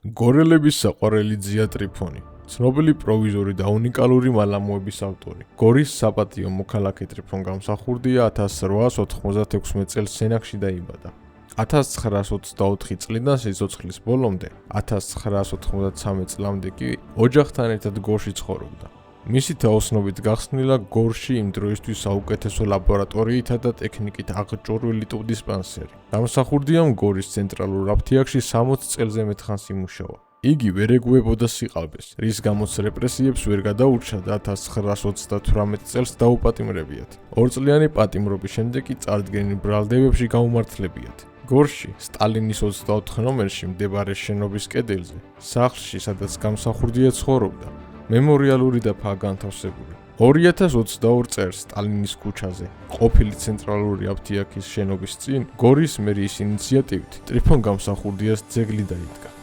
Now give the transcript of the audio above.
გორელების საყვარელი ძია ტრიფონი, ცნობილი პროვიზორი და უნიკალური მალამოების ავტორი. გორის საპატიო მოქალაქე ტრიფონ გამსახურდია 1896 წელს სენაკში დაიბადა. 1924 წლიდან სიცოცხლის ბოლომდე 1993 წლამდე კი ოჯახთან ერთად გორში ცხოვრობდა. მისი თაოსნობით გახსნილა გორში იმ დროისთვის საუკეთესო ლაბორატორიითა და ტექნიკით აღჭურვილი ტუბდისპანსერი. გამსახურდიამ გორის ცენტრალურ აფთიაქში 60 წელზე მეტხანს იმუშავა. იგი ვერ ეგუებოდა სიყალბეს, რის გამოც რეპრესიებს ვერ გადაურჩა და 1938 წელს დაუპატიმრებიათ. 2 წლიანი პატიმრობის შემდეგ კი წარდგენილ ბრალდებებში გაუმართლებიათ. გორში, სტალინის 24 ნომერში მდებარე შენობის კედელზე, სახლში, სადაც გამსახურდია ცხოვრობდა, მემორიალური დაფაა განთავსებული. 2022 წელს სტალინის ქუჩაზე, ყოფილი ცენტრალური აფთიაქის შენობის წინ, გორის მერიის ინიციატივით ტრიფონ გამსახურდიას ძეგლი დაიდგა.